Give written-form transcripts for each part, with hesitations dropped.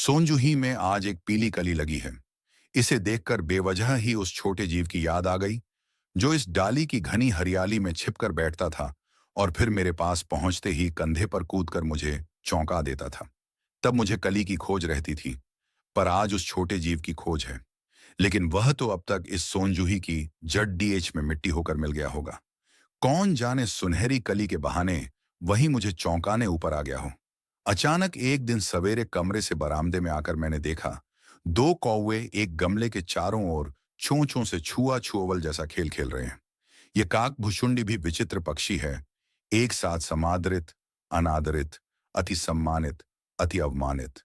सोनजूही में आज एक पीली कली लगी है। इसे देखकर बेवजह ही उस छोटे जीव की याद आ गई, जो इस डाली की घनी हरियाली में छिपकर बैठता था और फिर मेरे पास पहुंचते ही कंधे पर कूदकर मुझे चौंका देता था। तब मुझे कली की खोज रहती थी, पर आज उस छोटे जीव की खोज है। लेकिन वह तो अब तक इस सोनजूही की जड़ डीएच में मिट्टी होकर मिल गया होगा। कौन जाने सुनहरी कली के बहाने वही मुझे चौंकाने ऊपर आ गया हो। अचानक एक दिन सवेरे कमरे से बरामदे में आकर मैंने देखा, दो कौवे एक गमले के चारों ओर चोंचों से छुआ छुअवल जैसा खेल खेल रहे हैं। ये काकभुशुंडी भी विचित्र पक्षी है, एक साथ समादरित, अनादरित, अति सम्मानित, अति अवमानित।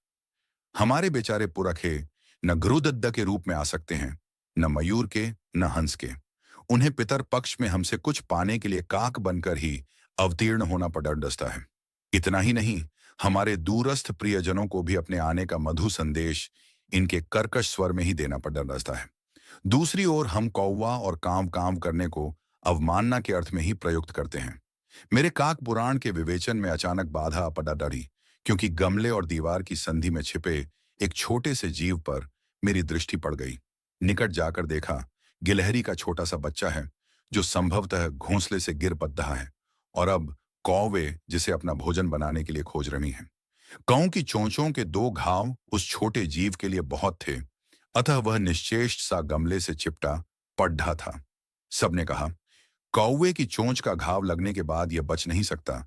हमारे बेचारे पुरखे न गुरुदत्ता के रूप में आ सकते हैं, न मयूर के, न हंस के। उन्हें पितर पक्ष में हमसे कुछ पाने के लिए काक बनकर ही अवतीर्ण होना पड़ डसता है। इतना ही नहीं, हमारे दूरस्थ प्रियजनों को भी अपने आने का मधु संदेश इनके कर्कश स्वर में ही देना पड़ डसता है। दूसरी ओर हम कौवा और काम काम करने को अवमानना के अर्थ में ही प्रयुक्त करते हैं। मेरे काक पुराण के विवेचन में अचानक बाधा पड़ा डरी, क्योंकि गमले और दीवार की संधि में छिपे एक छोटे से जीव पर मेरी दृष्टि पड़ गई। निकट जाकर देखा, गिलहरी का छोटा सा बच्चा है, जो संभवतः घोंसले से गिर पड़ रहा है और अब कौवे जिसे अपना भोजन बनाने के लिए खोज रही हैं। कौ की चोंचों के दो घाव उस छोटे जीव के लिए बहुत थे, अतः वह निश्चेष्ट सा गमले से चिपटा पड्ढा था। सबने कहा, कौवे की चोंच का घाव लगने के बाद यह बच नहीं सकता,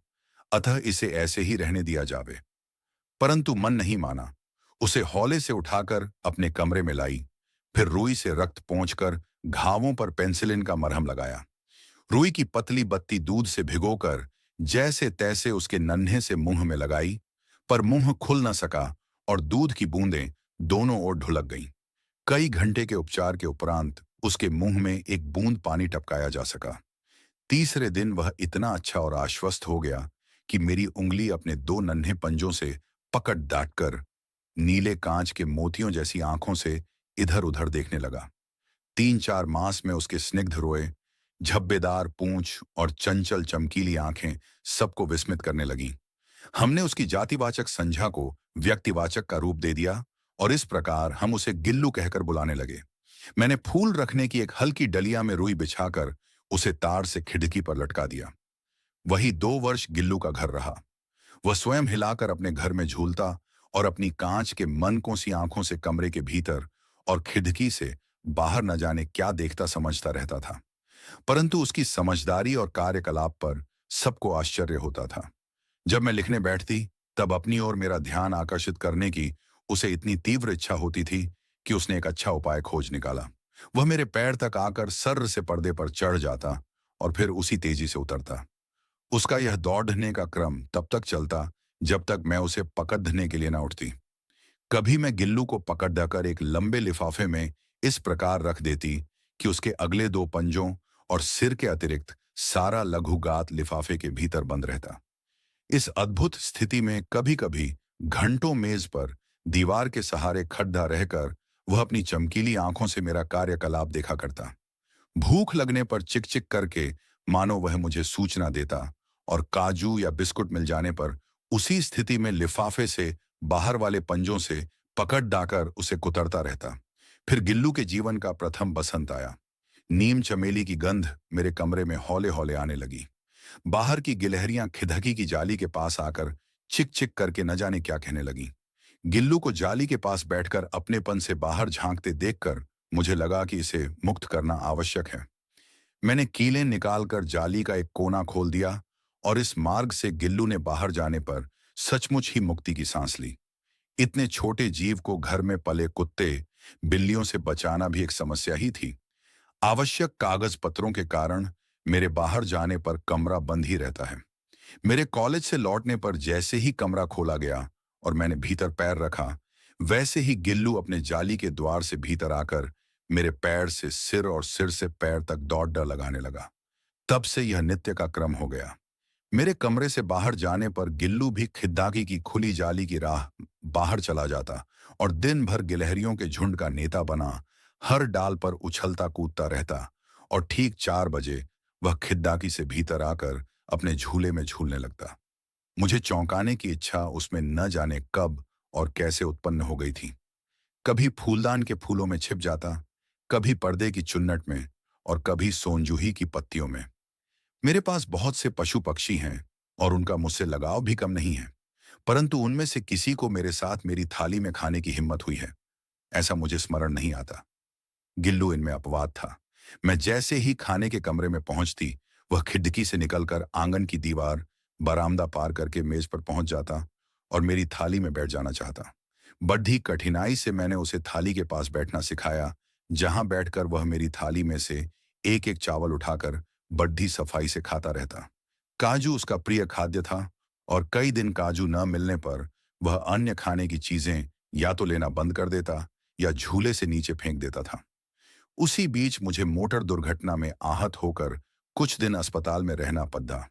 अतः इसे ऐसे ही रहने दिया जावे। परंतु मन नहीं माना। उसे हौले से उठाकर अपने कमरे में लाई, फिर रुई से रक्त पोंछकर घावों पर पेंसिलिन का मरहम लगाया। रुई की पतली बत्ती दूध से भिगोकर जैसे तैसे उसके नन्हे से मुंह में लगाई, पर मुंह खुल न सका और दूध की बूंदें दोनों ओर ढुलक गईं। कई घंटे के उपचार के उपरांत उसके मुंह में एक बूंद पानी टपकाया जा सका। तीसरे दिन वह इतना अच्छा और आश्वस्त हो गया कि मेरी उंगली अपने दो नन्हे पंजों से पकड़ डांटकर नीले कांच के मोतियों जैसी आंखों से इधर उधर देखने लगा। 3-4 मास में उसके स्निग्ध रोए, झब्बेदार पूंछ और चंचल चमकीली आंखें सबको विस्मित करने लगीं। हमने उसकी जातिवाचक संज्ञा को व्यक्तिवाचक का रूप दे दिया और इस प्रकार हम उसे गिल्लू कहकर बुलाने लगे। मैंने फूल रखने की एक हल्की डलिया में रुई बिछाकर उसे तार से खिड़की पर लटका दिया। वही 2 वर्ष गिल्लू का घर रहा। वह स्वयं हिलाकर अपने घर में झूलता और अपनी कांच के मनकों सी आंखों से कमरे के भीतर और खिड़की से बाहर न जाने क्या देखता समझता रहता था। परंतु उसकी समझदारी और कार्यकलाप पर सबको आश्चर्य होता था। जब मैं लिखने बैठती, तब अपनी ओर मेरा ध्यान आकर्षित करने की उसे इतनी तीव्र इच्छा होती थी कि उसने एक अच्छा उपाय खोज निकाला। वह मेरे पैर तक आकर सर्र से पर्दे पर चढ़ जाता और फिर उसी तेजी से उतरता। उसका यह दौड़ने का क्रम तब तक चलता जब तक मैं उसे पकड़ने के लिए न उठती। कभी मैं गिल्लू को पकड़ कर एक लंबे लिफाफे में इस प्रकार रख देती कि उसके अगले 2 पंजों और सिर के अतिरिक्त सारा लघुगात लिफाफे के भीतर बंद रहता। इस अद्भुत स्थिति में कभी कभी घंटों मेज पर दीवार के सहारे खड़ा रहकर वह अपनी चमकीली आंखों से मेरा कार्यकलाप देखा करता। भूख लगने पर चिक चिक करके मानो वह मुझे सूचना देता और काजू या बिस्कुट मिल जाने पर उसी स्थिति में लिफाफे से बाहर वाले पंजों से पकड़ डाकर उसे कुतरता रहता। फिर गिल्लू के जीवन का प्रथम बसंत आया। नीम चमेली की गंध मेरे कमरे में हौले हौले आने लगी। बाहर की गिलहरियां खिदकी की जाली के पास आकर चिक चिक करके न जाने क्या कहने लगी। गिल्लू को जाली के पास बैठकर अपनेपन से बाहर झांकते देखकर मुझे लगा कि इसे मुक्त करना आवश्यक है। मैंने कीलें निकालकर जाली का एक कोना खोल दिया और इस मार्ग से गिल्लू ने बाहर जाने पर सचमुच ही मुक्ति की सांस ली। इतने छोटे जीव को घर में पले कुत्ते बिल्लियों से बचाना भी एक समस्या ही थी। आवश्यक कागज पत्रों के कारण मेरे बाहर जाने पर कमरा बंद ही रहता है। मेरे कॉलेज से लौटने पर जैसे ही कमरा खोला गया और मैंने भीतर पैर रखा, वैसे ही गिल्लू अपने जाली के द्वार से भीतर आकर मेरे पैर से सिर और सिर से पैर तक दौड़ लगाने लगा। तब से यह नित्य का क्रम हो गया। मेरे कमरे से बाहर जाने पर गिल्लू भी खिद्दाकी की खुली जाली की राह बाहर चला जाता और दिन भर गिलहरियों के झुंड का नेता बना हर डाल पर उछलता कूदता रहता और ठीक 4 बजे वह खिद्दाकी से भीतर आकर अपने झूले में झूलने लगता। मुझे चौंकाने की इच्छा उसमें न जाने कब और कैसे उत्पन्न हो गई थी। कभी फूलदान के फूलों में छिप जाता, कभी पर्दे की चुन्नट में, और कभी सोनजूही की पत्तियों में। मेरे पास बहुत से पशु पक्षी हैं और उनका मुझसे लगाव भी कम नहीं है, परंतु उनमें से किसी को मेरे साथ मेरी थाली में खाने की हिम्मत हुई है, ऐसा मुझे स्मरण नहीं आता। गिल्लू इनमें अपवाद था। मैं जैसे ही खाने के कमरे में पहुंचती, वह खिड़की से निकलकर आंगन की दीवार, बरामदा पार करके मेज पर पहुंच जाता और मेरी थाली में बैठ जाना चाहता। बड़ी कठिनाई से मैंने उसे थाली के पास बैठना सिखाया, जहां बैठकर वह मेरी थाली में से एक एक चावल उठाकर बड्ढी सफाई से खाता रहता। काजू उसका प्रिय खाद्य था और कई दिन काजू न मिलने पर वह अन्य खाने की चीजें या तो लेना बंद कर देता या झूले से नीचे फेंक देता था। उसी बीच मुझे मोटर दुर्घटना में आहत होकर कुछ दिन अस्पताल में रहना पड़ा।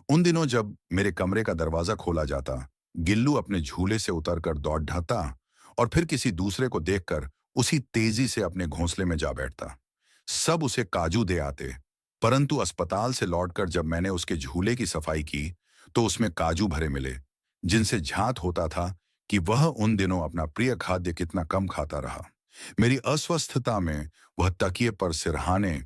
उन दिनों जब मेरे कमरे का दरवाजा खोला जाता, गिल्लू अपने झूले से उतरकर दौड़ ढाता और फिर किसी दूसरे को देखकर उसी तेजी से अपने घोंसले में जा बैठता। सब उसे काजू दे आते, परंतु अस्पताल से लौटकर जब मैंने उसके झूले की सफाई की, तो उसमें काजू भरे मिले, जिनसे झांत होता था कि वह उन दिनों अपना प्रिय खाद्य कितना कम खाता रहा। मेरी अस्वस्थता में वह तकिए पर सिरहाने